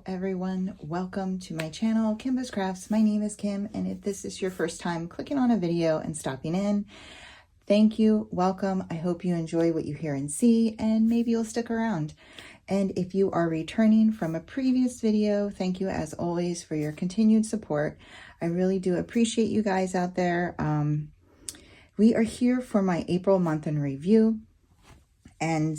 everyone, welcome to my channel, Kimbaskrafts. My name is Kim, and if this is your first time clicking on a video and stopping in, thank you, welcome. I hope you enjoy what you hear and see, and maybe you'll stick around. And if you are returning from a previous video, thank you as always for your continued support. I really do appreciate you guys out there. We are here for my April month in review, and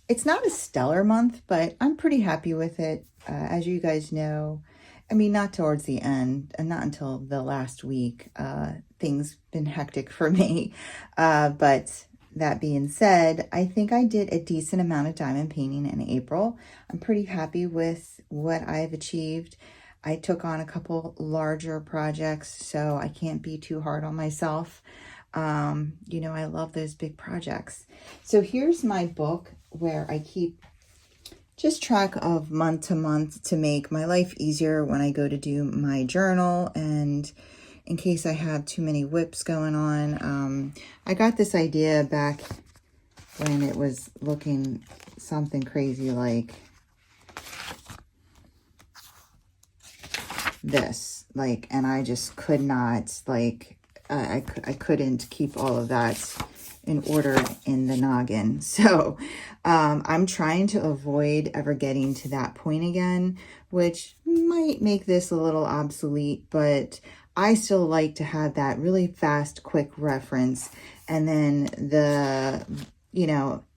it's not a stellar month, but I'm pretty happy with it. As you guys know, I mean, not towards the end and not until the last week. Things been hectic for me. But that being said, I think I did a decent amount of diamond painting in April. I'm pretty happy with what I've achieved. I took on a couple larger projects, so I can't be too hard on myself. You know, I love those big projects. So here's my book where I keep just track of month to month to make my life easier when I go to do my journal, and in case I have too many whips going on. I got this idea back when it was looking something crazy like this, and I just could not, I couldn't keep all of that in order in the noggin. So I'm trying to avoid ever getting to that point again, which might make this a little obsolete, but I still like to have that really fast, quick reference. And then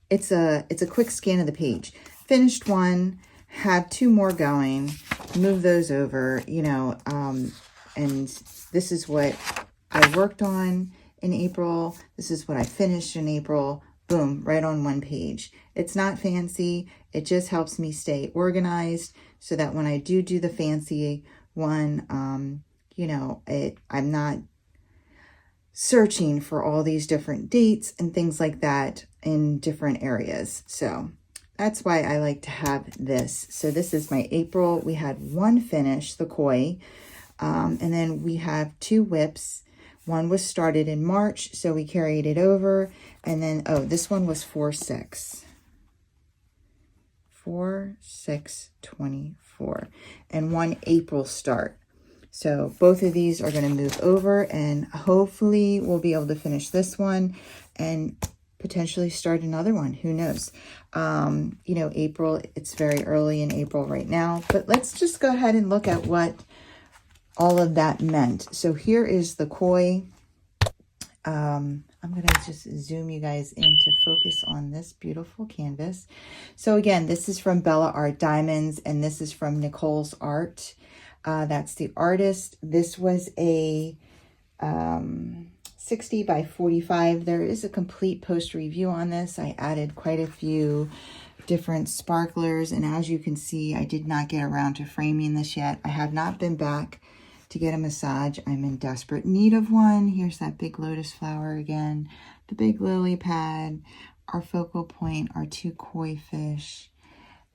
it's a quick scan of the page. Finished one, have two more going, move those over, and this is what I worked on in April. This is what I finished in April. Boom, right on one page. It's not fancy. It just helps me stay organized so that when I do the fancy one, I'm not searching for all these different dates and things like that in different areas. So that's why I like to have this. So this is my April. We had one finish, the koi, and then we have two whips. One was started in March, so we carried it over. And then, this one was 4/6. 4/6/24. And one April start. So both of these are going to move over, and hopefully we'll be able to finish this one and potentially start another one. Who knows? April, it's very early in April right now. But let's just go ahead and look at what all of that meant. So here is the koi. I'm going to just zoom you guys in to focus on this beautiful canvas. So again, this is from Bella Art Diamonds, and this is from Nicole's Art. That's the artist. This was a 60 by 45. There is a complete post review on this. I added quite a few different sparklers, and as you can see, I did not get around to framing this yet. I have not been back to get a massage. I'm in desperate need of one. Here's that big lotus flower again, the big lily pad, our focal point, our two koi fish.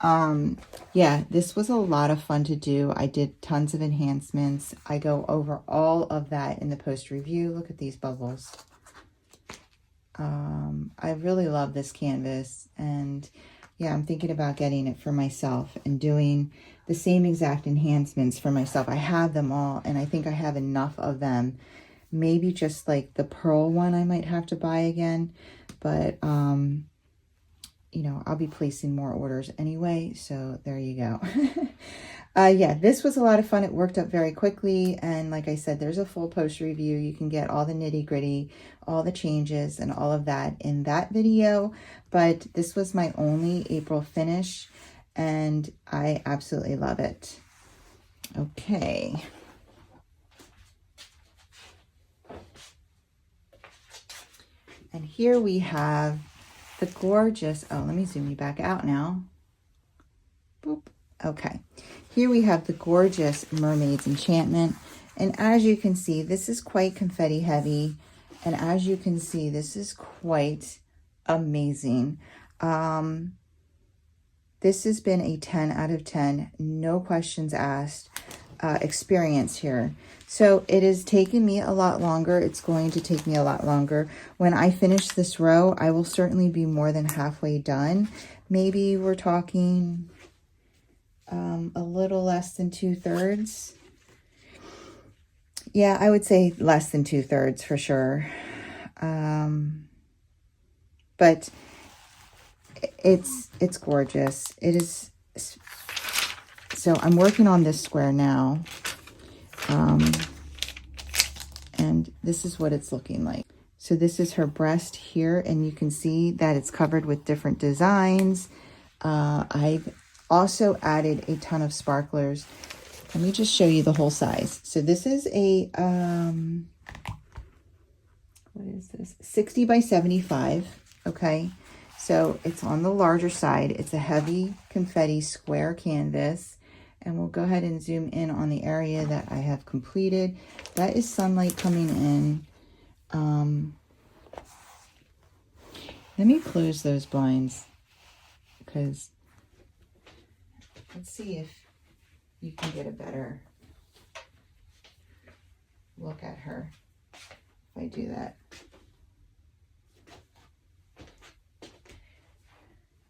Yeah, this was a lot of fun to do. I did tons of enhancements. I go over all of that in the post review. Look at these bubbles. I really love this canvas, and yeah, I'm thinking about getting it for myself and doing the same exact enhancements for myself. I have them all, and I think I have enough of them. Maybe just like the pearl one I might have to buy again, but I'll be placing more orders anyway, so there you go. Yeah, this was a lot of fun. It worked up very quickly, and like I said, there's a full post review. You can get all the nitty-gritty, all the changes, and all of that in that video, but this was my only April finish, and I absolutely love it. Okay. And here we have the gorgeous, let me zoom you back out now. Boop. Okay. Here we have the gorgeous Mermaid's Enchantment. And as you can see, this is quite confetti heavy. And as you can see, this is quite amazing. This has been a 10 out of 10, no questions asked experience here. So it has taken me a lot longer. It's going to take me a lot longer. When I finish this row, I will certainly be more than halfway done. Maybe we're talking a little less than 2/3. Yeah, I would say less than 2/3 for sure. But it's gorgeous. It is. So I'm working on this square now. And this is what it's looking like. So this is her breast here, and you can see that it's covered with different designs. I've also added a ton of sparklers. Let me just show you the whole size. So this is a, what is this? 60 by 75, okay? So it's on the larger side. It's a heavy confetti square canvas. And we'll go ahead and zoom in on the area that I have completed. That is sunlight coming in. Let me close those blinds because let's see if you can get a better look at her if I do that.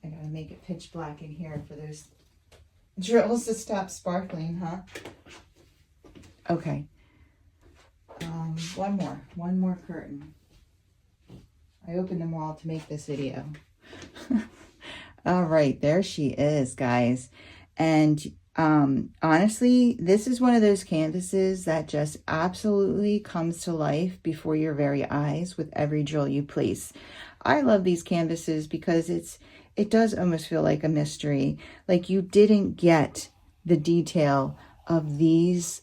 I gotta make it pitch black in here for those drills to stop sparkling, huh? Okay. One more curtain. I opened them all to make this video. All right, there she is, guys. And honestly, this is one of those canvases that just absolutely comes to life before your very eyes with every drill you place. I love these canvases because it does almost feel like a mystery. Like you didn't get the detail of these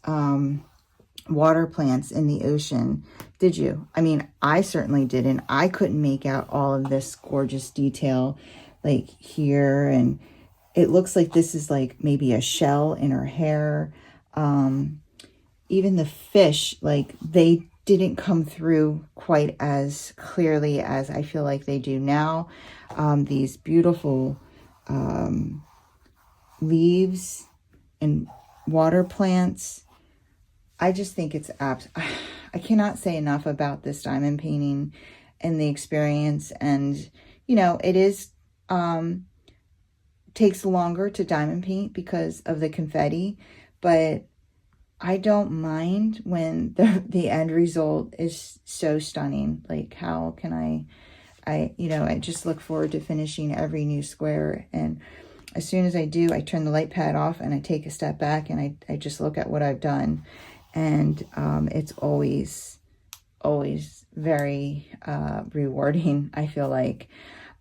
water plants in the ocean, did you? I mean, I certainly didn't. I couldn't make out all of this gorgeous detail like here, and it looks like this is like maybe a shell in her hair. Even the fish, like they didn't come through quite as clearly as I feel like they do now. These beautiful leaves and water plants. I just think it's I cannot say enough about this diamond painting and the experience. And, you know, it is, takes longer to diamond paint because of the confetti, but I don't mind when the end result is so stunning. Like, how can I just look forward to finishing every new square. And as soon as I do, I turn the light pad off and I take a step back and I just look at what I've done. And it's always very rewarding, I feel like.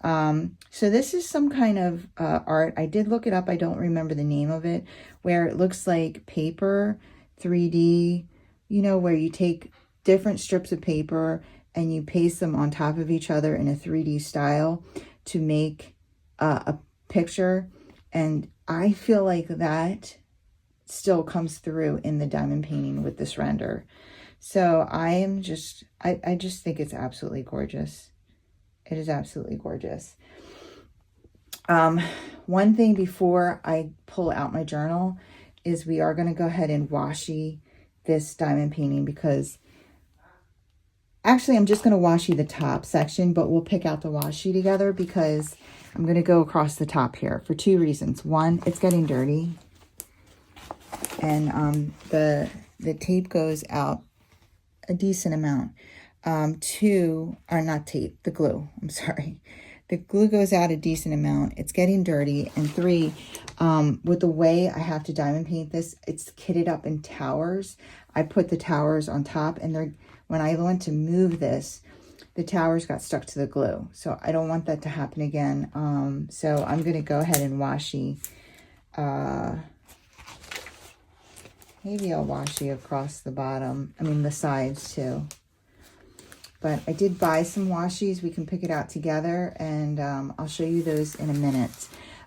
So this is some kind of art. I did look it up. I don't remember the name of it, where it looks like paper, 3D, you know, where you take different strips of paper and you paste them on top of each other in a 3D style to make a picture. And I feel like that still comes through in the diamond painting with this render. So I just think it's absolutely gorgeous. It is absolutely gorgeous. One thing before I pull out my journal is we are going to go ahead and washi this diamond painting, because actually I'm just going to washi the top section, but we'll pick out the washi together because I'm going to go across the top here for two reasons. One, it's getting dirty. And the tape goes out a decent amount. Two, or not tape, the glue, I'm sorry. The glue goes out a decent amount. It's getting dirty. And three, with the way I have to diamond paint this, it's kitted up in towers. I put the towers on top, and when I went to move this, the towers got stuck to the glue. So I don't want that to happen again. So I'm going to go ahead and washi. Maybe I'll washi across the bottom. I mean, the sides too. But I did buy some washis. We can pick it out together, and I'll show you those in a minute.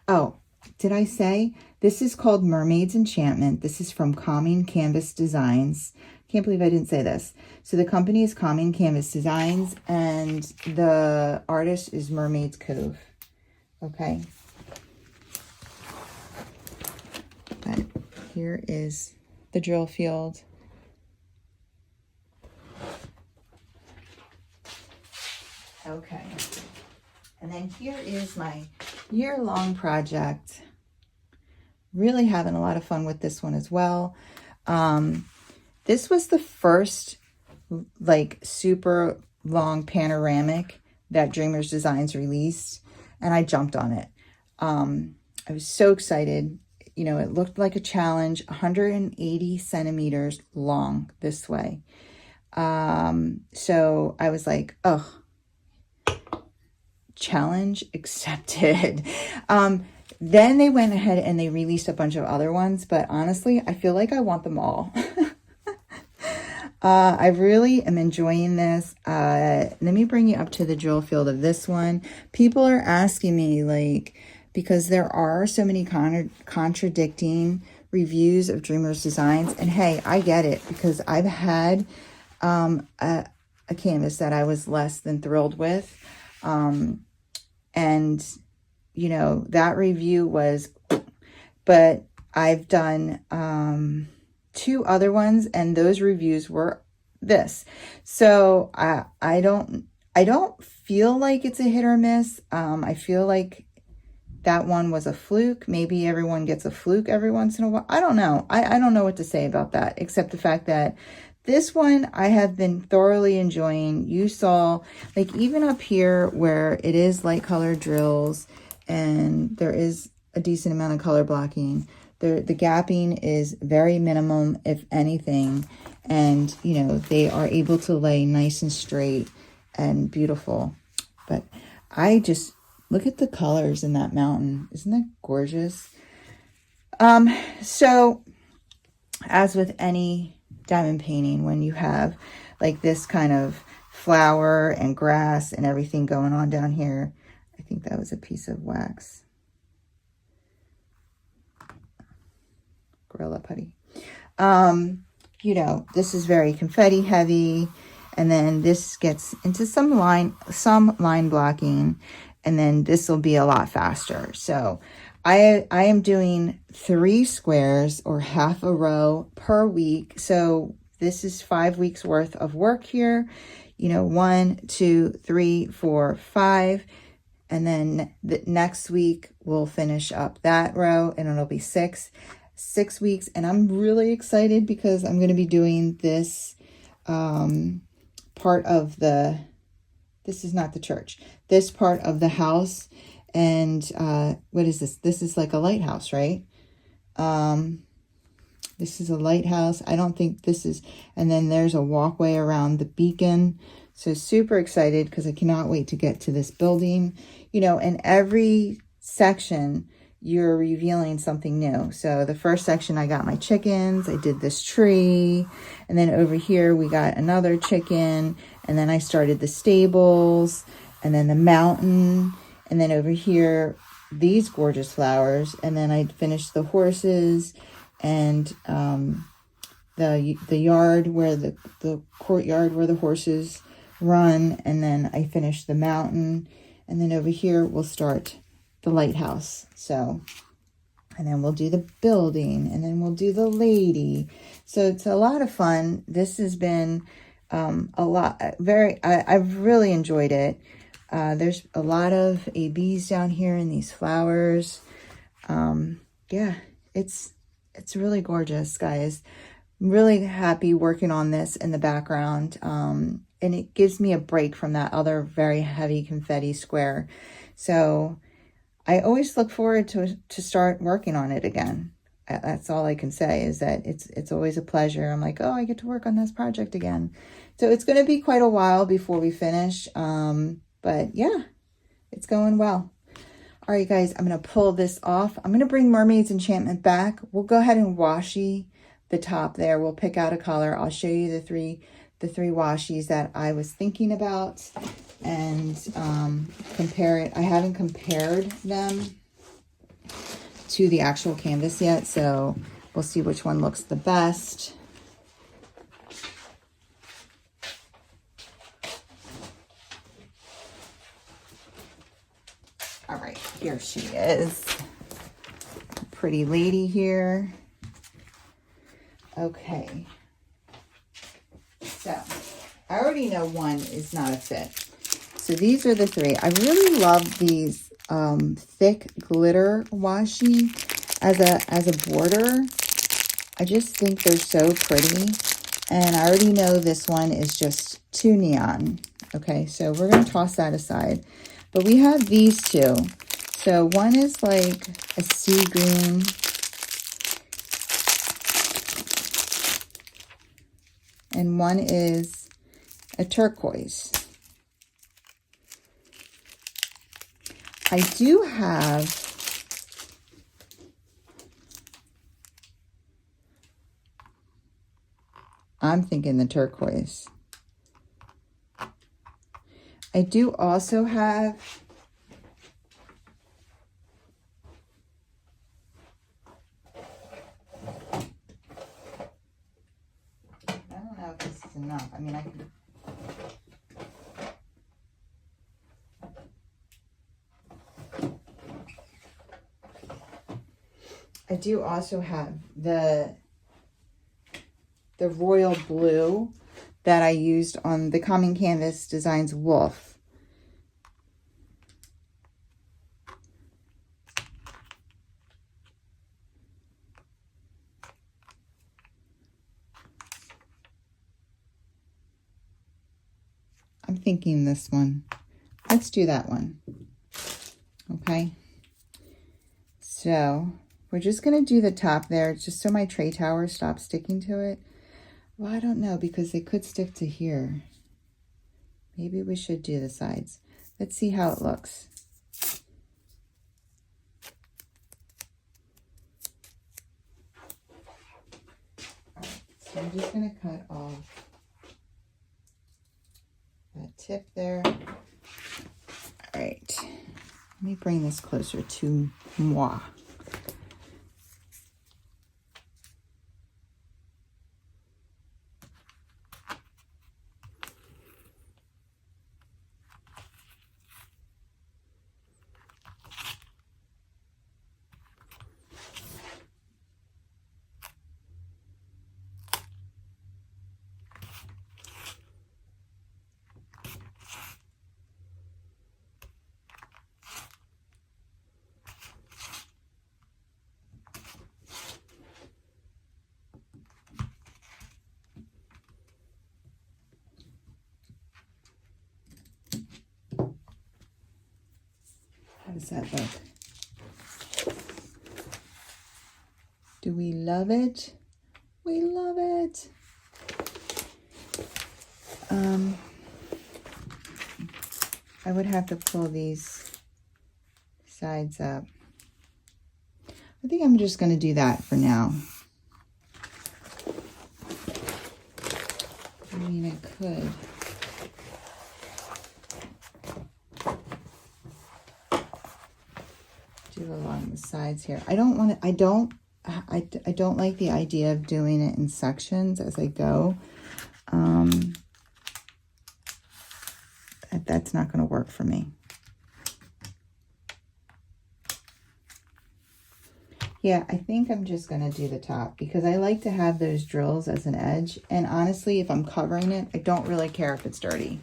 Oh, did I say? This is called Mermaid's Enchantment. This is from Calming Canvas Designs. Can't believe I didn't say this. So the company is Calming Canvas Designs, and the artist is Mermaid's Cove. Okay. But here is the drill field. Okay, and then here is my year-long project, really having a lot of fun with this one as well. This was the first like super long panoramic that Dreamers Designs released, and I jumped on it. I was so excited. You know, it looked like a challenge, 180 centimeters long this way. So I was like, oh, challenge accepted. Then they went ahead and they released a bunch of other ones, but honestly, I feel like I want them all. I really am enjoying this. Let me bring you up to the drill field of this one. People are asking me, like, because there are so many contradicting reviews of Dreamers Designs. And hey, I get it, because I've had a canvas that I was less than thrilled with. And, you know, that review was, but I've done 2 other ones, and those reviews were this. So I don't feel like it's a hit or miss. I feel like that one was a fluke. Maybe everyone gets a fluke every once in a while. I don't know. I don't know what to say about that, except the fact that this one I have been thoroughly enjoying. You saw, like, even up here where it is light color drills and there is a decent amount of color blocking, the gapping is very minimum, if anything. And, you know, they are able to lay nice and straight and beautiful. But I just, look at the colors in that mountain. Isn't that gorgeous? So as with any diamond painting, when you have like this kind of flower and grass and everything going on down here, I think that was a piece of wax. Gorilla putty. You know, this is very confetti heavy, and then this gets into some line blocking, and then this will be a lot faster. So I am doing 3 squares or half a row per week. So this is 5 weeks worth of work here. You know, 1, 2, 3, 4, 5. And then the next week we'll finish up that row, and it'll be 6 weeks. And I'm really excited because I'm going to be doing this part of the, this is not the church, this part of the house. And what is this? This is like a lighthouse, right? This is a lighthouse. I don't think this is, and then there's a walkway around the beacon. So super excited because I cannot wait to get to this building. You know, in every section, you're revealing something new. So the first section, I got my chickens, I did this tree, and then over here we got another chicken, and then I started the stables, and then the mountain, and then over here, these gorgeous flowers, and then I finished the horses, and the yard where the courtyard where the horses run, and then I finished the mountain, and then over here we'll start the lighthouse. So, and then we'll do the building, and then we'll do the lady. So it's a lot of fun. This has been a lot, I've really enjoyed it. There's a lot of ABs down here in these flowers. Yeah, it's really gorgeous, guys. I'm really happy working on this in the background. And it gives me a break from that other very heavy confetti square. So I always look forward to start working on it again. That's all I can say, is that it's always a pleasure. I'm like, oh, I get to work on this project again. So it's going to be quite a while before we finish. But yeah, it's going well. All right, guys, I'm going to pull this off. I'm going to bring Mermaid's Enchantment back. We'll go ahead and washi the top there. We'll pick out a color. I'll show you the three washis that I was thinking about, and compare it. I haven't compared them to the actual canvas yet, so we'll see which one looks the best. All right, here she is. Pretty lady here. Okay. So, I already know one is not a fit. So these are the 3. I really love these thick glitter washi. as a border. I just think they're so pretty. And I already know this one is just too neon. Okay, so we're going to toss that aside. But we have these two. So one is like a sea green. And one is a turquoise. I do have I'm thinking the turquoise. I do also have I don't know if this is enough. I mean, I do also have the royal blue that I used on the Common Canvas Designs Wolf. I'm thinking this one. Let's do that one. Okay. So we're just going to do the top there just so my tray tower stops sticking to it. Well, I don't know because they could stick to here. Maybe we should do the sides. Let's see how it looks. All right, so I'm just going to cut off that tip there. All right, let me bring this closer to moi. How does that look? Do we love it? We love it. I would have to pull these sides up. I think I'm just going to do that for now. I mean, I could. Do along the sides here. I don't want to, I don't like the idea of doing it in sections as I go. That's not going to work for me. Yeah, I think I'm just going to do the top because I like to have those drills as an edge. And honestly, if I'm covering it, I don't really care if it's dirty.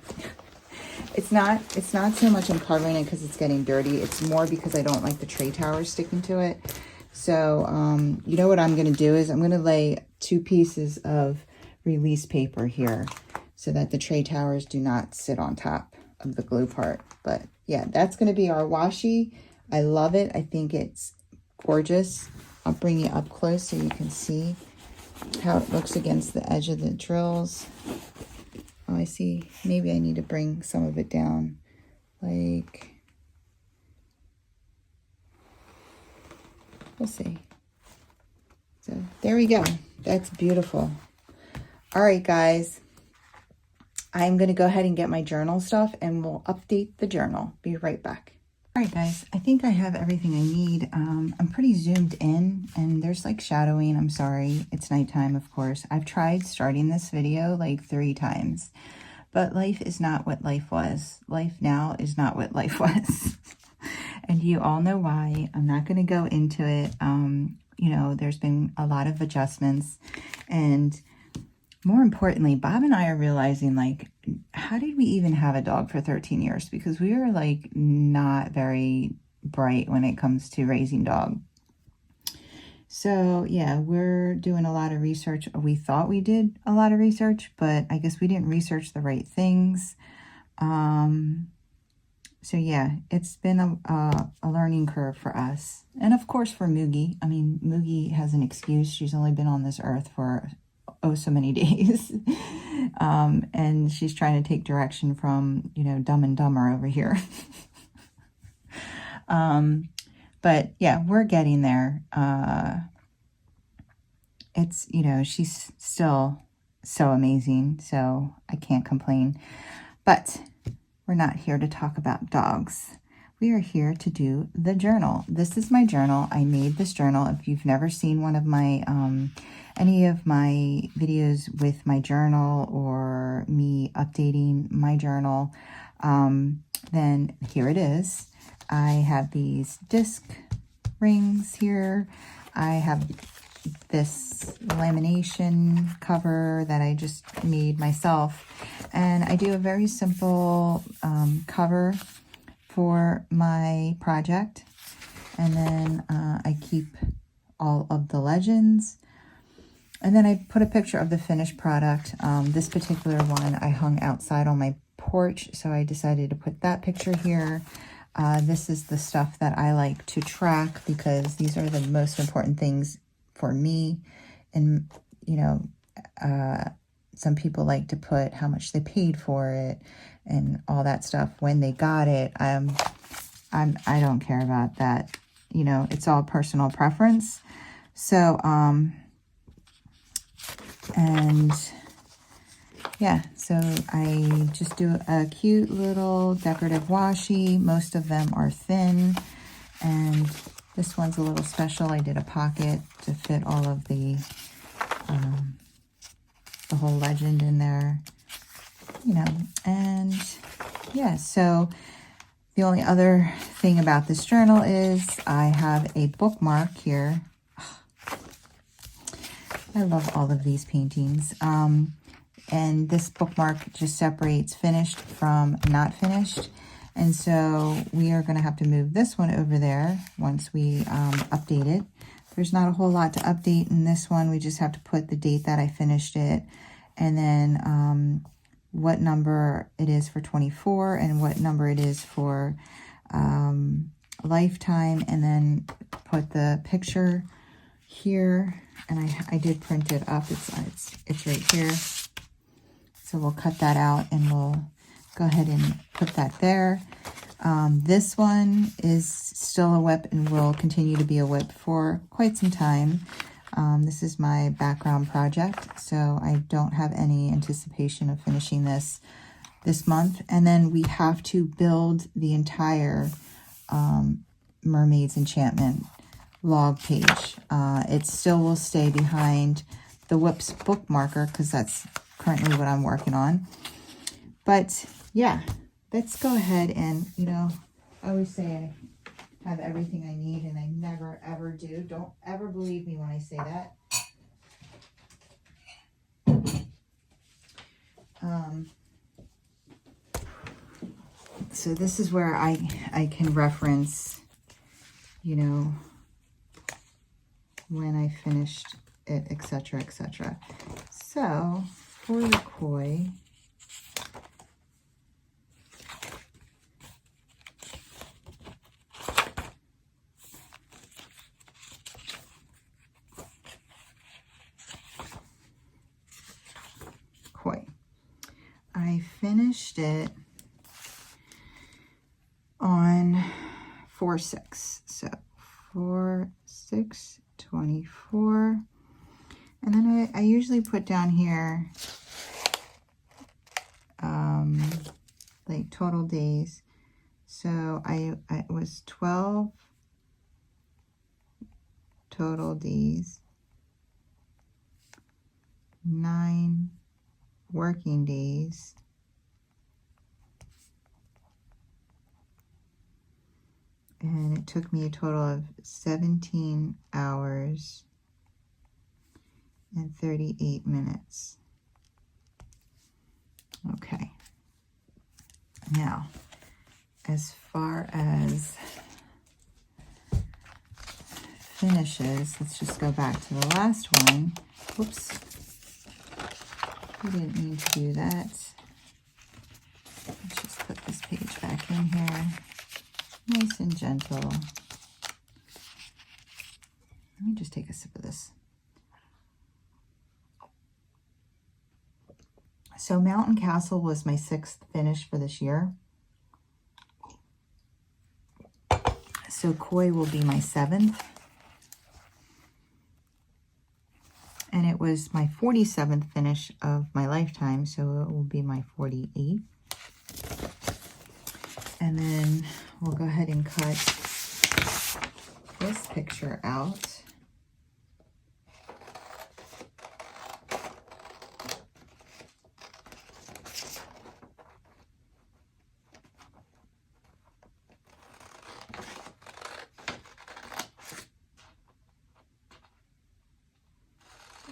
It's not so much I'm covering it because it's getting dirty. It's more because I don't like the tray towers sticking to it. So, you know what I'm going to do is I'm going to lay 2 pieces of release paper here so that the tray towers do not sit on top of the glue part. But yeah, that's going to be our washi. I love it. I think it's gorgeous. I'll bring you up close so you can see how it looks against the edge of the drills. Oh, I see. Maybe I need to bring some of it down. Like, we'll see. So there we go. That's beautiful. All right, guys. I'm going to go ahead and get my journal stuff and we'll update the journal. Be right back. All right, guys, I think I have everything I need. I'm pretty zoomed in and there's like shadowing. I'm sorry. It's nighttime, of course. I've tried starting this video like 3 times, but life is not what life was. Life now is not what life was. And you all know why. I'm not going to go into it. You know, there's been a lot of adjustments, and more importantly, Bob and I are realizing, like, how did we even have a dog for 13 years? Because we are, like, not very bright when it comes to raising dog. So yeah, we're doing a lot of research. We thought we did a lot of research, but I guess we didn't research the right things. So yeah, it's been a learning curve for us. And of course for Moogie. I mean, Moogie has an excuse. She's only been on this earth for oh so many days. And she's trying to take direction from, you know, Dumb and Dumber over here. But yeah, we're getting there. It's, you know, she's still so amazing, so I can't complain. But we're not here to talk about dogs. We are here to do the journal. This is my journal. I made this journal. If you've never seen one of my, any of my videos with my journal or me updating my journal, then here it is. I have these disc rings here. I have this lamination cover that I just made myself, and I do a very simple cover for my project, and then I keep all of the legends, and then I put a picture of the finished product. This particular one I hung outside on my porch, so I decided to put that picture here. This is the stuff that I like to track because these are the most important things for me. And, you know, some people like to put how much they paid for it and all that stuff when they got it. I don't care about that. You know, it's all personal preference. So, and yeah, so I just do a cute little decorative washi. Most of them are thin, and this one's a little special. I did a pocket to fit all of the whole legend in there, you know. And yeah, so the only other thing about this journal is I have a bookmark here. I love all of these paintings. And this bookmark just separates finished from not finished. And so we are going to have to move this one over there once we update it. There's not a whole lot to update in this one. We just have to put the date that I finished it, and then what number it is for 24 and what number it is for lifetime, and then put the picture here. And I did print it up. It's right here. So we'll cut that out and we'll go ahead and put that there. This one is still a whip and will continue to be a whip for quite some time. This is my background project, so I don't have any anticipation of finishing this month. And then we have to build the entire Mermaid's Enchantment log page. It still will stay behind the whips bookmarker because that's currently what I'm working on. But yeah, let's go ahead and, you know, I always say I have everything I need, and I never ever do. Don't ever believe me when I say that. So this is where I can reference, you know, when I finished it, etc., etc. So for the koi, I finished it on 4/6, so 4/6/24, and then I usually put down here like total days. So I was 12 total days, 9 working days, and it took me a total of 17 hours and 38 minutes. Okay. Now, as far as finishes. Let's just go back to the last one. Oops. We didn't mean to do that. Let's just put this page back in here. Nice and gentle. Let me just take a sip of this. So Mountain Castle was my 6th finish for this year. So Koi will be my 7th. And it was my 47th finish of my lifetime, so it will be my 48th. And then we'll go ahead and cut this picture out.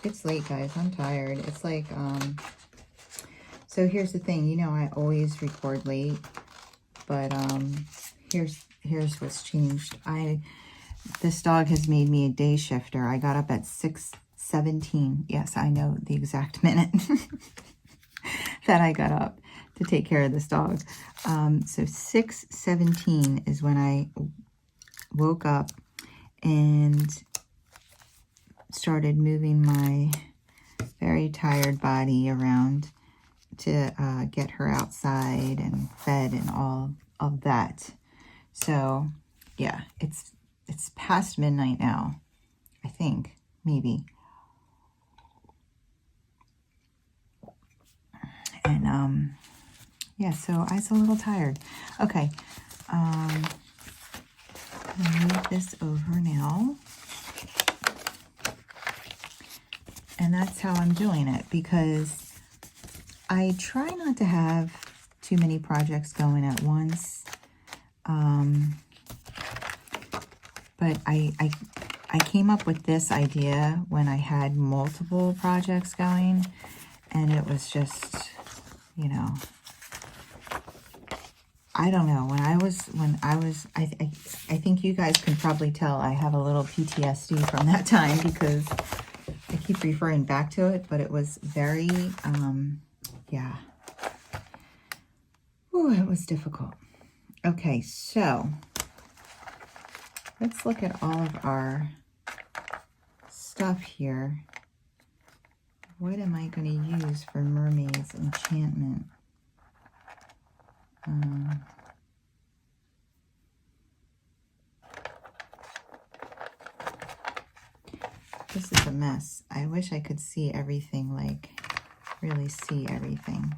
It's late, guys. I'm tired. It's like, so here's the thing. You know, I always record late, but here's what's changed. This dog has made me a day shifter. I got up at 6:17. Yes, I know the exact minute that I got up to take care of this dog. So 6:17 is when I woke up and started moving my very tired body around to get her outside and fed and all of that. So yeah, it's past midnight now, I think, maybe. And yeah, so I was a little tired. Okay, I'll move this over now. And that's how I'm doing it, because I try not to have too many projects going at once. But I came up with this idea when I had multiple projects going, and it was just, you know, I don't know. I think you guys can probably tell I have a little PTSD from that time, because I keep referring back to it, but it was very, yeah. Ooh, it was difficult. Okay, so let's look at all of our stuff here. What am I going to use for Mermaid's Enchantment? This is a mess. I wish I could see everything, like really see everything.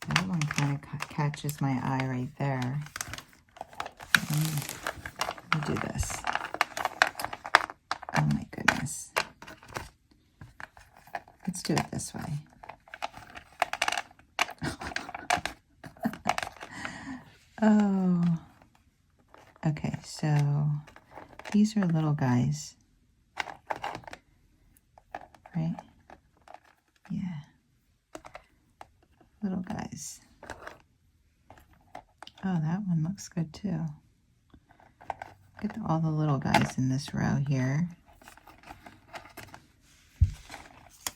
That one kind of catches my eye right there. Let me do this. Oh my goodness. Let's do it this way. Oh, okay, so these are little guys, right? Yeah, little guys. Oh, that one looks good too. Look at all the little guys in this row here.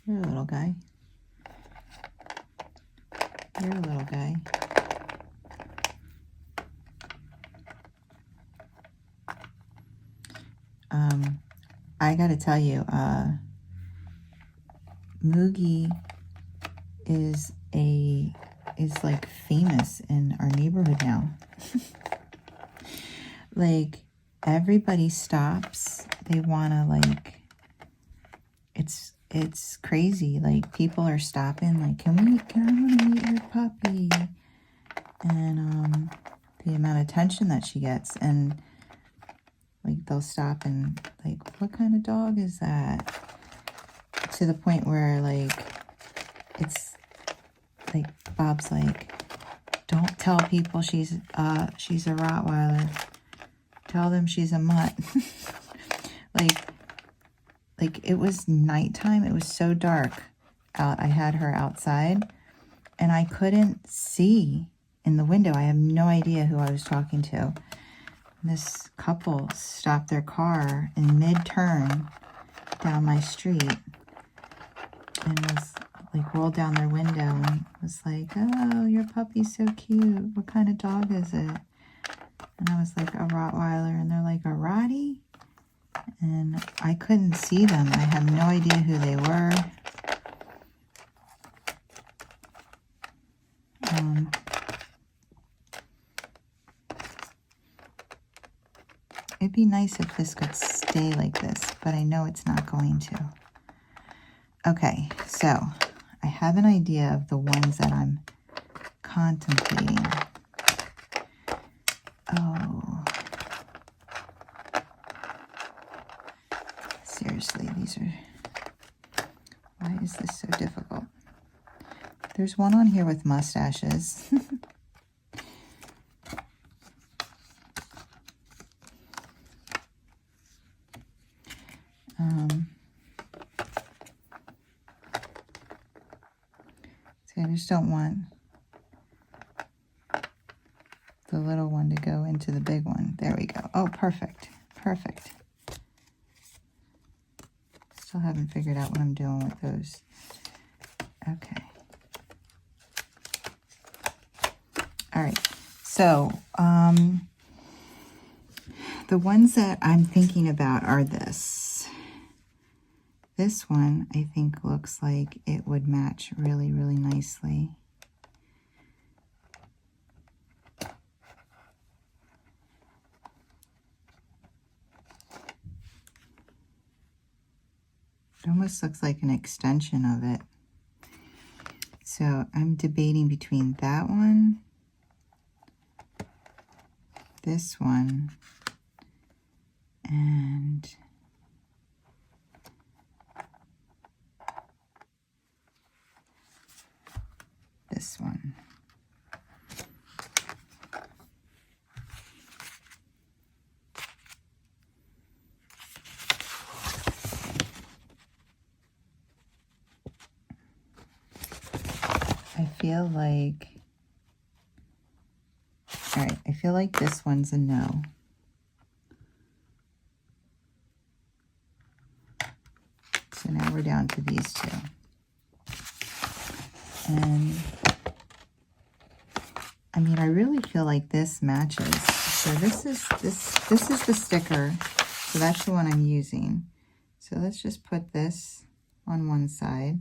You're a little guy. You're a little guy. I gotta tell you, Moogie is like famous in our neighborhood now. Like, everybody stops. They wanna, like, it's crazy. Like, people are stopping, like, I wanna meet your puppy. And the amount of attention that she gets, and like, they'll stop and, like, what kind of dog is that? To the point where, like, it's like, Bob's like, don't tell people she's a Rottweiler. Tell them she's a mutt. like it was nighttime. It was so dark out. I had her outside, and I couldn't see in the window. I have no idea who I was talking to. This couple stopped their car in mid-turn down my street and was like, rolled down their window and was like, "Oh, your puppy's so cute. What kind of dog is it?" And I was like, "A Rottweiler." And they're like, "A Rottie?" And I couldn't see them. I have no idea who they were. It'd be nice if this could stay like this, but I know it's not going to. Okay, so I have an idea of the ones that I'm contemplating. Oh. Seriously, these are... Why is this so difficult? There's one on here with mustaches. See, I just don't want the little one to go into the big one. There we go. Oh, perfect. Perfect. Still haven't figured out what I'm doing with those. Okay. All right. So, the ones that I'm thinking about are this. This one, I think, looks like it would match really, really nicely. It almost looks like an extension of it. So I'm debating between that one, this one, and this one. I feel like, all right, I feel like this one's a no. So now we're down to these two. And I mean, I really feel like this matches. So this is the sticker. So that's the one I'm using. So let's just put this on one side.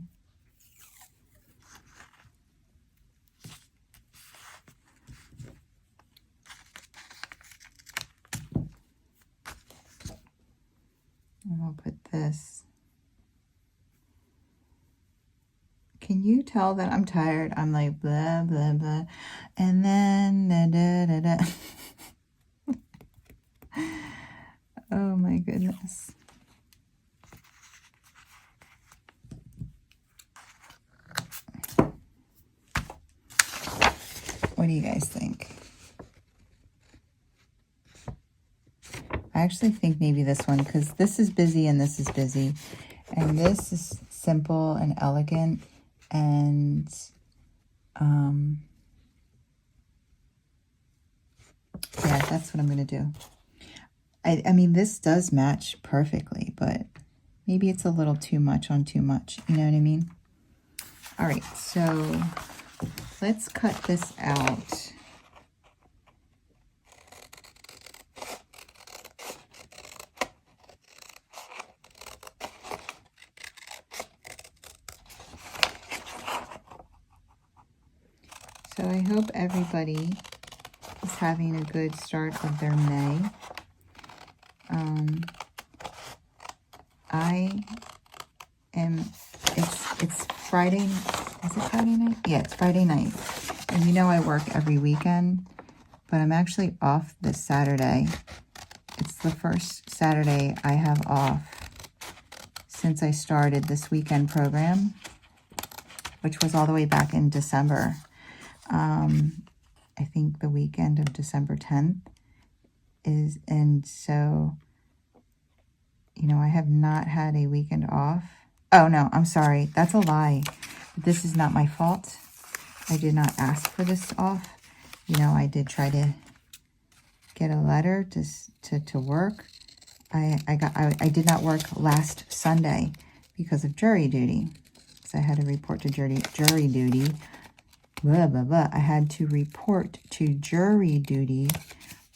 And we'll put this. Can you tell that I'm tired? I'm like blah, blah, blah. And then da, da, da, da. Oh my goodness. What do you guys think? I actually think maybe this one, because this is busy and this is busy. And this is simple and elegant. And yeah, that's what I'm going to do. I mean, this does match perfectly, but maybe it's a little too much on too much. You know what I mean? All right, so let's cut this out. So I hope everybody is having a good start of their May. It's Friday, is it Friday night? Yeah, it's Friday night. And you know I work every weekend, but I'm actually off this Saturday. It's the first Saturday I have off since I started this weekend program, which was all the way back in December. I think the weekend of December 10th is, and so, you know, I have not had a weekend off. Oh no, I'm sorry. That's a lie. This is not my fault. I did not ask for this off. You know, I did try to get a letter to work. I did not work last Sunday because of jury duty. So I had to report to jury duty. Blah, blah, blah. I had to report to jury duty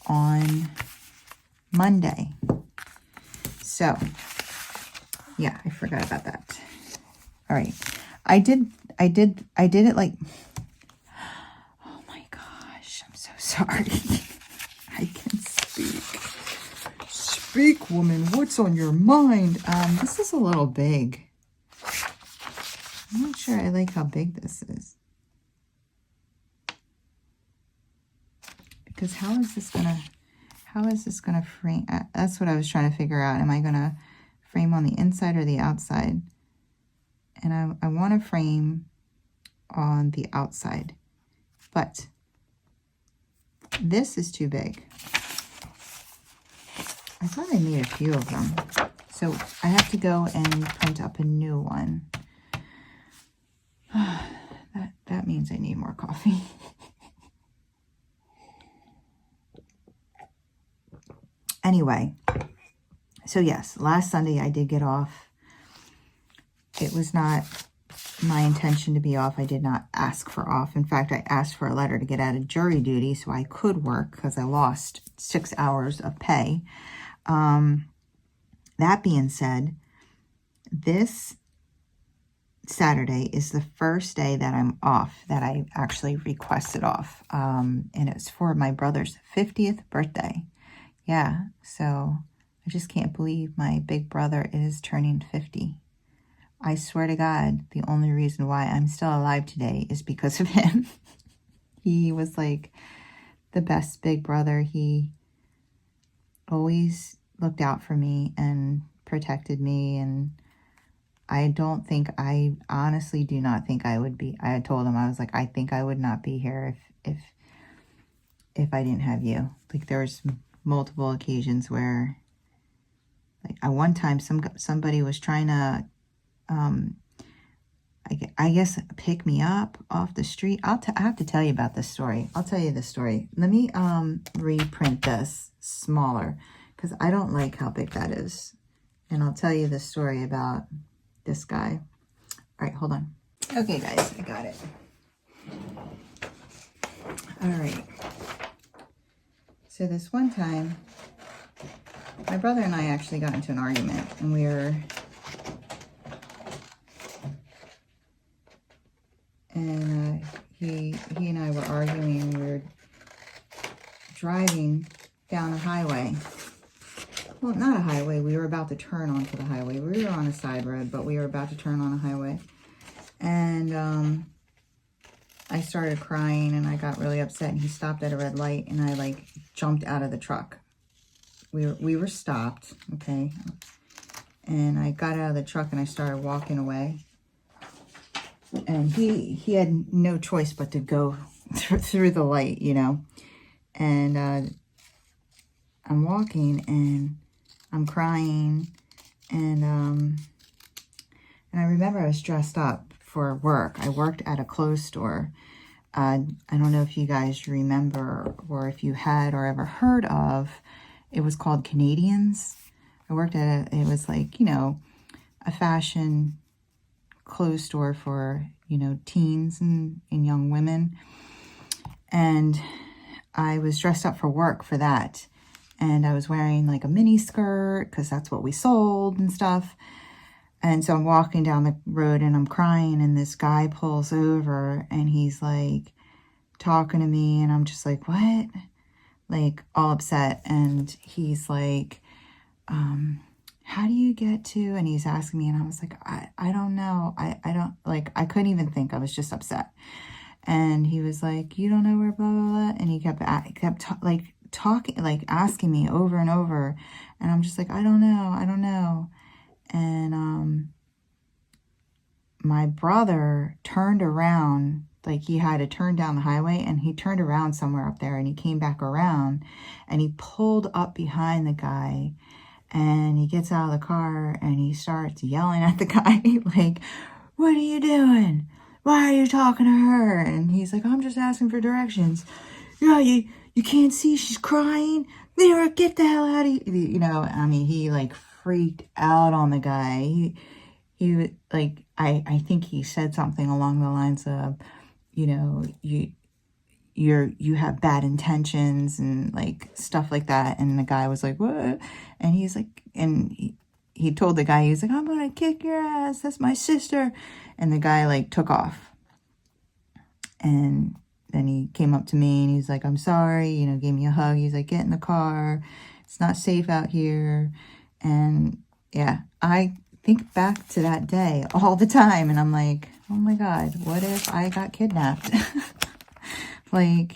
on Monday. So, yeah, I forgot about that. All right. I did it like, oh my gosh, I'm so sorry. I can speak. Speak, woman, what's on your mind? This is a little big. I'm not sure I like how big this is. Because how is this gonna frame? That's what I was trying to figure out. Am I gonna frame on the inside or the outside? And I want to frame on the outside, but this is too big. I thought I made a few of them. So I have to go and print up a new one. That means I need more coffee. Anyway, so yes, last Sunday I did get off. It was not my intention to be off. I did not ask for off. In fact, I asked for a letter to get out of jury duty so I could work because I lost 6 hours of pay. That being said, this Saturday is the first day that I'm off, that I actually requested off. And it's for my brother's 50th birthday. Yeah, so I just can't believe my big brother is turning 50. I swear to God, the only reason why I'm still alive today is because of him. He was like the best big brother. He always looked out for me and protected me. And I honestly do not think I would be. I had told him, I was like, I think I would not be here if I didn't have you. Like there was multiple occasions where, like at one time, somebody was trying to, I guess, pick me up off the street. I have to tell you about this story. I'll tell you the story. Let me reprint this smaller because I don't like how big that is. And I'll tell you the story about this guy. All right, hold on. Okay, guys, I got it. All right. So this one time, my brother and I actually got into an argument, and he and I were arguing. We were driving down a highway. Well, not a highway. We were about to turn onto the highway. We were on a side road, but we were about to turn on a highway. And I started crying, and I got really upset, and he stopped at a red light, and I like jumped out of the truck. We were stopped, okay? And I got out of the truck, and I started walking away. And he had no choice but to go through the light, you know. And I'm walking, and I'm crying, and I remember I was dressed up for work. I worked at a clothes store. I don't know if you guys remember or if you had or ever heard of. It was called Canadians. I worked at it was like, you know, a fashion clothes store for, you know, teens and young women. And I was dressed up for work for that. And I was wearing like a mini skirt because that's what we sold and stuff. And so I'm walking down the road and I'm crying, and this guy pulls over and he's like talking to me, and I'm just like, what? Like all upset. And he's like, how do you get to, and he's asking me, and I was like, I don't know. I don't, like, I couldn't even think. I was just upset. And he was like, you don't know where blah, blah, blah. And he kept talking, like asking me over and over. And I'm just like, I don't know. And my brother turned around, like he had to turn down the highway, and he turned around somewhere up there, and he came back around, and he pulled up behind the guy, and he gets out of the car, and he starts yelling at the guy, like, what are you doing? why are you talking to her? And he's like, I'm just asking for directions. Yeah, you can't see she's crying. There, get the hell out of here. You know, I mean, he like freaked out on the guy. He like, I think he said something along the lines of, you know, you have bad intentions and like stuff like that. And the guy was like, what? And he's like, and he told the guy, he's like, I'm gonna kick your ass, that's my sister. And the guy like took off. And then he came up to me and he's like, I'm sorry, you know, gave me a hug. He's like, get in the car, it's not safe out here. And yeah, I think back to that day all the time, and I'm like, oh my God, what if I got kidnapped? Like,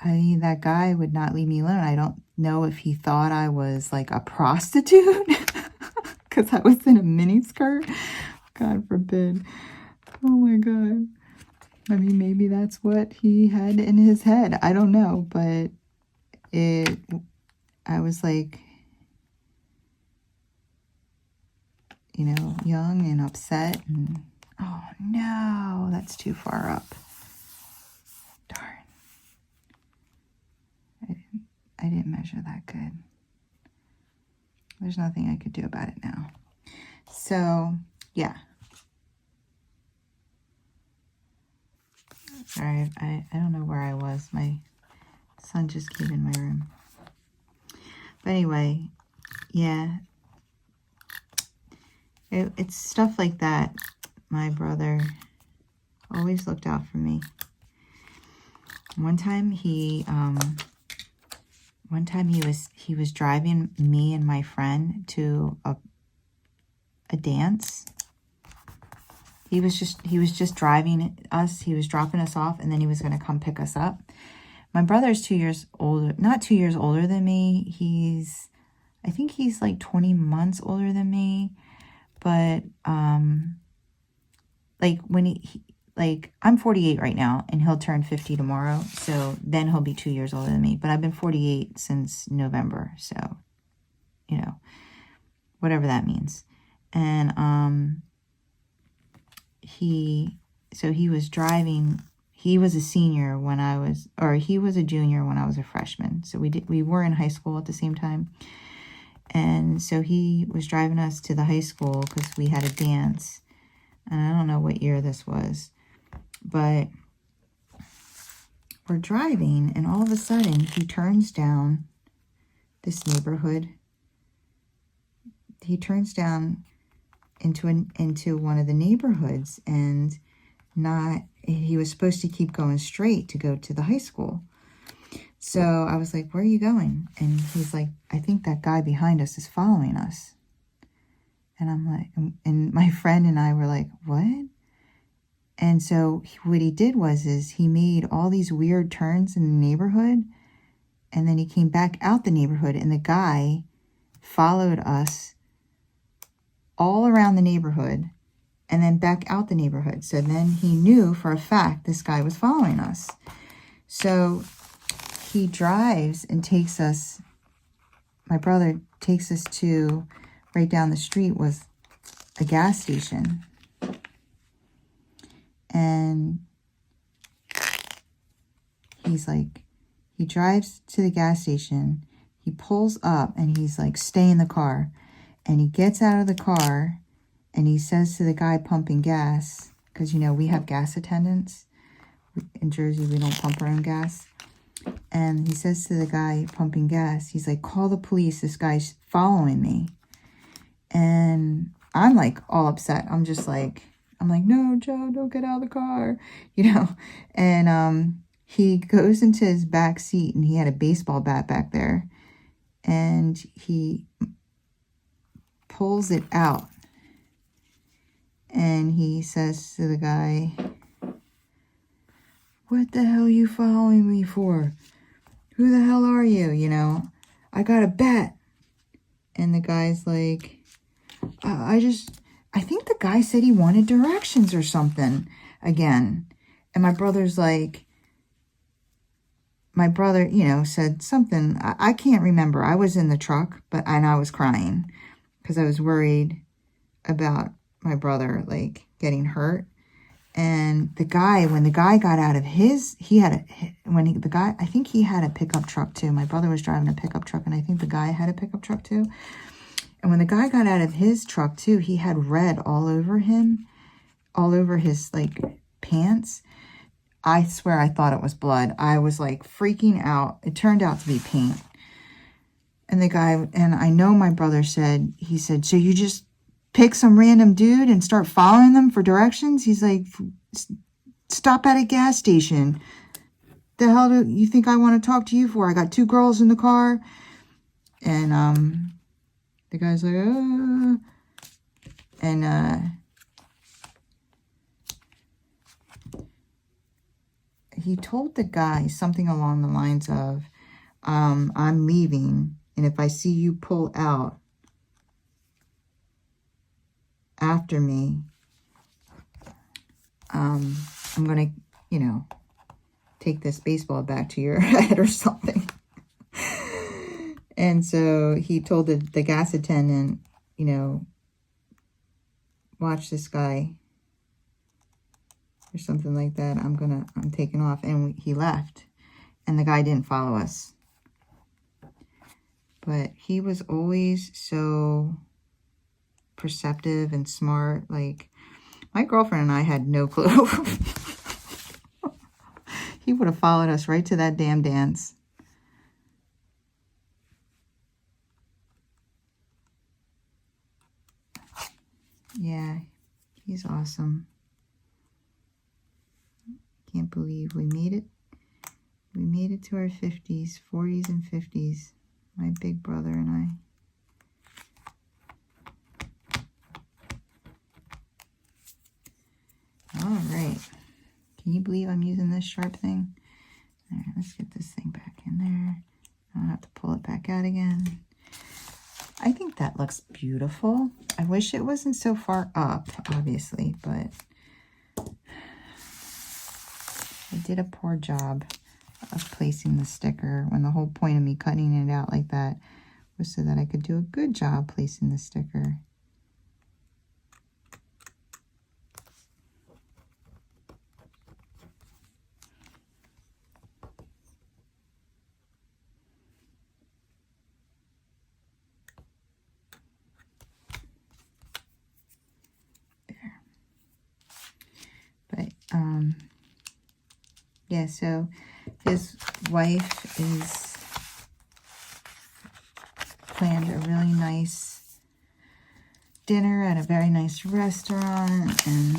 that guy would not leave me alone. I don't know if he thought I was like a prostitute because I was in a mini skirt. God forbid. Oh my God. I mean, maybe that's what he had in his head. I don't know, but I was like, you know, young and upset, and oh no, that's too far up. Darn. I didn't measure that good. There's nothing I could do about it now. So, yeah. Sorry, I don't know where I was. My son just came in my room. But anyway, yeah. It's stuff like that. My brother always looked out for me. One time he was driving me and my friend to a dance. He was just driving us. He was dropping us off, and then he was going to come pick us up. My brother's 2 years older, not 2 years older than me. I think he's like 20 months older than me. But like when like I'm 48 right now, and he'll turn 50 tomorrow. So then he'll be 2 years older than me. But I've been 48 since November. So, you know, whatever that means. And he was driving. He was a senior when he was a junior when I was a freshman. So we were in high school at the same time. And so he was driving us to the high school because we had a dance. And I don't know what year this was. But we're driving, and all of a sudden he turns down this neighborhood. He turns down into one of the neighborhoods, and he was supposed to keep going straight to go to the high school. So I was like, where are you going? And he's like, I think that guy behind us is following us. And I'm like, and my friend and I were like, what? And so what he did was he made all these weird turns in the neighborhood, and then he came back out the neighborhood, and the guy followed us all around the neighborhood and then back out the neighborhood. So then he knew for a fact this guy was following us. So he drives and takes us, my brother takes us to, right down the street was a gas station. And he's like, he drives to the gas station, he pulls up, and he's like, stay in the car. And he gets out of the car, and he says to the guy pumping gas, because, you know, we have gas attendants. In Jersey, we don't pump our own gas. And he says to the guy pumping gas, he's like, call the police, this guy's following me. And I'm like all upset. I'm like, no, Joe, don't get out of the car, you know. And he goes into his back seat, and he had a baseball bat back there. And he pulls it out. And he says to the guy, what the hell are you following me for? Who the hell are you? You know, I got a bat. And the guy's like, I think the guy said he wanted directions or something again. And my brother's like, my brother, you know, said something. I can't remember. I was in the truck, and I was crying because I was worried about my brother, like, getting hurt. And the guy, when the guy got out of his, he had the guy, I think he had a pickup truck too. My brother was driving a pickup truck, and I think the guy had a pickup truck too. And when the guy got out of his truck too, he had red all over him, all over his like pants. I swear I thought it was blood. I was like freaking out. It turned out to be paint. And the guy, and I know my brother said, he said, so you just pick some random dude and start following them for directions? He's like, stop at a gas station. The hell do you think I want to talk to you for? I got 2 girls in the car. And the guy's like, and he told the guy something along the lines of, I'm leaving, and if I see you pull out after me, I'm going to, you know, take this baseball bat to your head or something. And so he told the gas attendant, you know, watch this guy or something like that. I'm taking off. And he left, and the guy didn't follow us. But he was always so perceptive and smart. Like, my girlfriend and I had no clue. He would have followed us right to that damn dance. Yeah, he's awesome. Can't believe we made it. We made it to our 50s, 40s and 50s. My big brother and I. All right. Can you believe I'm using this sharp thing? All right, let's get this thing back in there. I'll have to pull it back out again. I think that looks beautiful. I wish it wasn't so far up, obviously, but I did a poor job of placing the sticker when the whole point of me cutting it out like that was so that I could do a good job placing the sticker. Yeah, so his wife is planned a really nice dinner at a very nice restaurant. And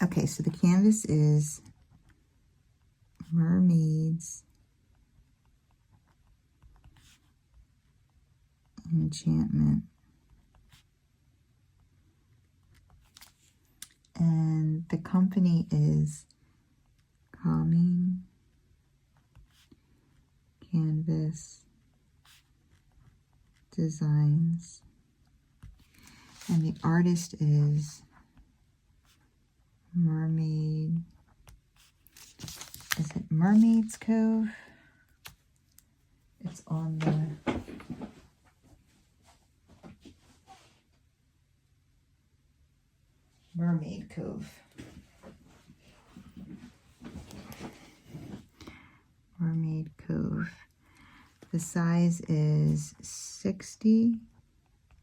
okay, so the canvas is Mermaids Enchantment. And the company is Calming Canvas Designs. And the artist is Mermaid. Is it Mermaid's Cove? It's on the Mermaid Cove. Mermaid Cove. The size is 60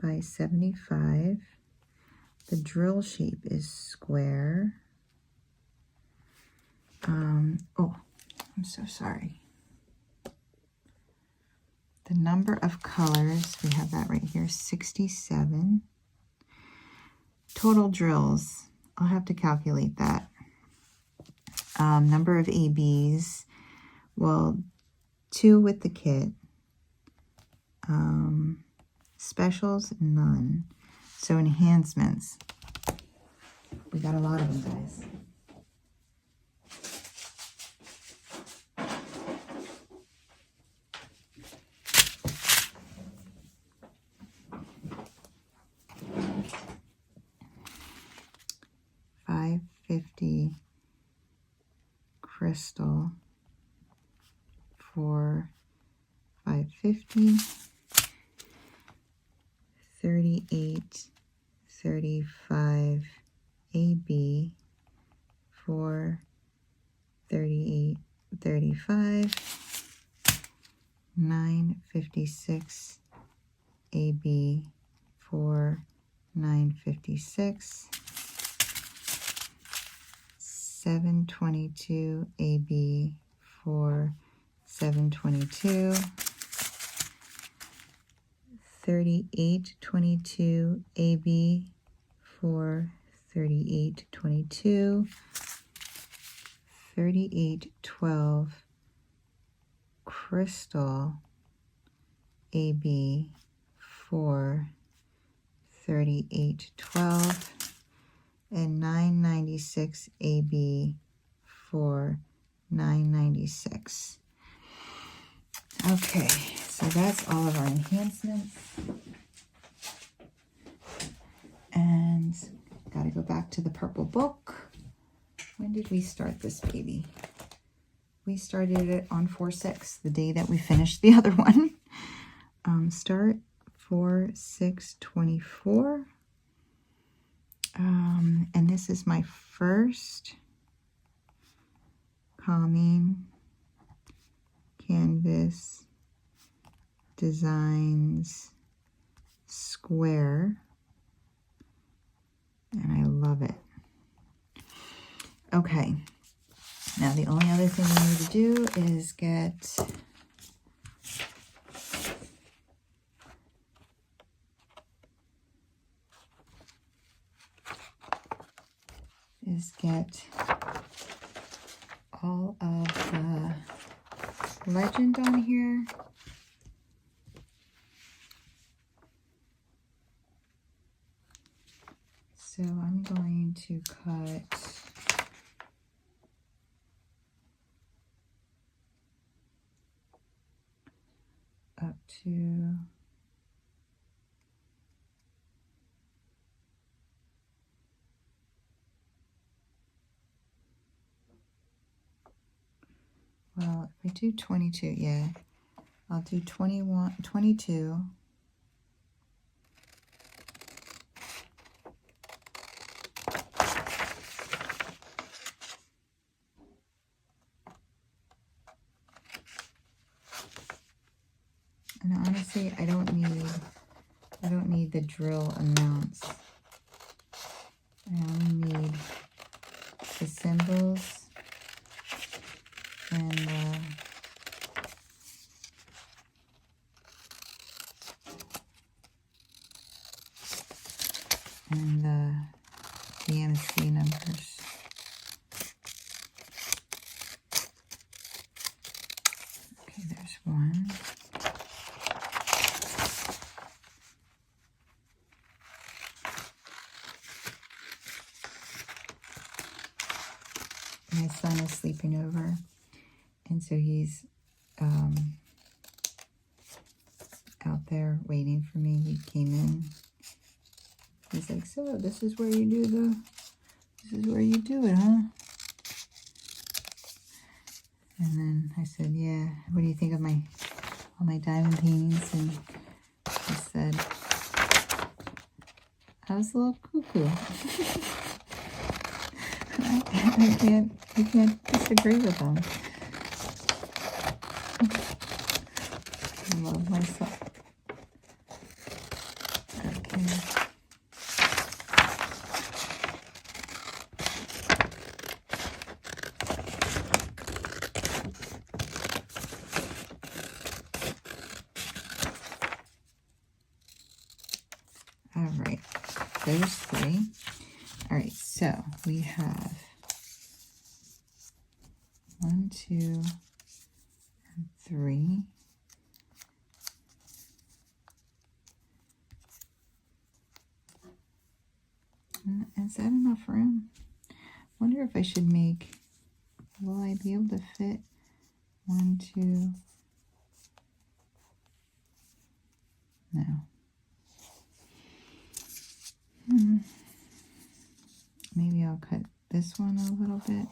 by 75. The drill shape is square. Oh, I'm so sorry. The number of colors, we have that right here, 67. Total drills, I'll have to calculate that. Number of ABs, well, 2 with the kit. Specials, none. So enhancements, we got a lot of them, guys. $5.50 crystal for $5.50. $38.35 AB for 38, 35, 956 AB for 956, 722 AB for 722, 3822 AB for 3822, 3812 Crystal AB for 3812, and 996 AB for 996. Okay, so that's all of our enhancements. And gotta go back to the purple book. When did we start this baby? We started it on 4/6, the day that we finished the other one. Start 4/6/24. And this is my first Calming Canvas Designs square, and I love it. Okay, now the only other thing we need to do is get all of the legend on here. So I'm going to cut up to well, if I do 22, yeah, I'll do 21, 22. And honestly, I don't need the drill amounts. I only need the symbols and the EMC numbers. Okay, there's one. My son is sleeping over, and so he's out there waiting for me. He came in. He's like, so this is where you do it, huh? And then I said, yeah, what do you think of all my diamond paintings? And he said, I was a little cuckoo. You can't disagree with them. I love myself. Okay. All right, those three. All right, so we have 1, 2, and 3. Is that enough room? Wonder if I should make, will I be able to fit 1, 2? No. Maybe I'll cut this one a little bit.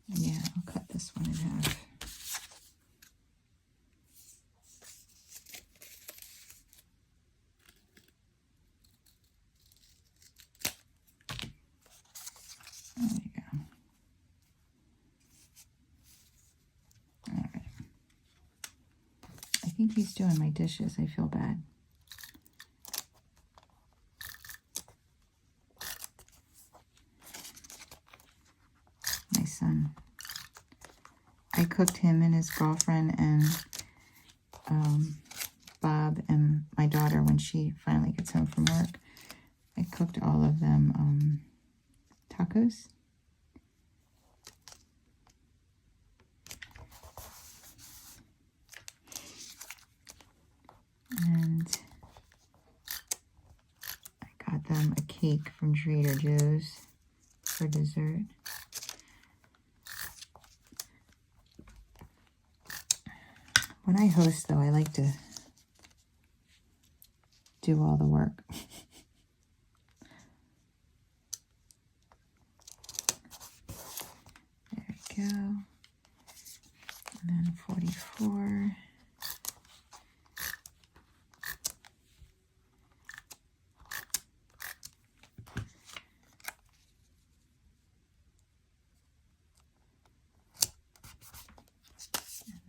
Yeah, I'll cut this one in half. think he's doing my dishes. I feel bad. My son. I cooked him and his girlfriend and Bob and my daughter when she finally gets home from work. I cooked all of them tacos. And I got them a cake from Trader Joe's for dessert. When I host, though, I like to do all the work. There we go. And then 44.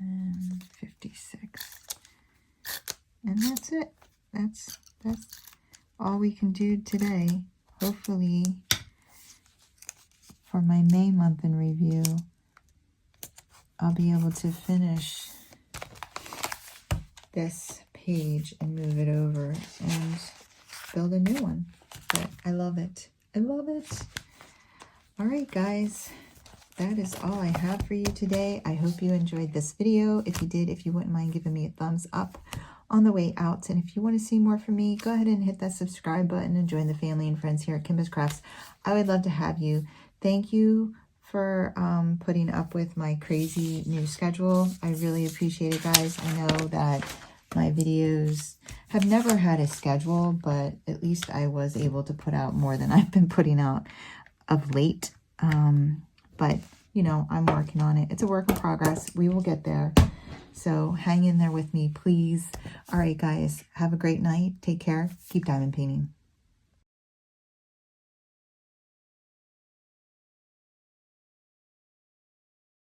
And 56. And that's it. That's all we can do today. Hopefully, for my May month in review, I'll be able to finish this page and move it over and build a new one. But I love it. I love it. All right, guys. That is all I have for you today. I hope you enjoyed this video. If you did, if you wouldn't mind giving me a thumbs up on the way out. And if you want to see more from me, go ahead and hit that subscribe button and join the family and friends here at Kimbaskrafts. I would love to have you. Thank you for putting up with my crazy new schedule. I really appreciate it, guys. I know that my videos have never had a schedule, but at least I was able to put out more than I've been putting out of late. But, you know, I'm working on it. It's a work in progress. We will get there. So hang in there with me, please. All right, guys. Have a great night. Take care. Keep diamond painting.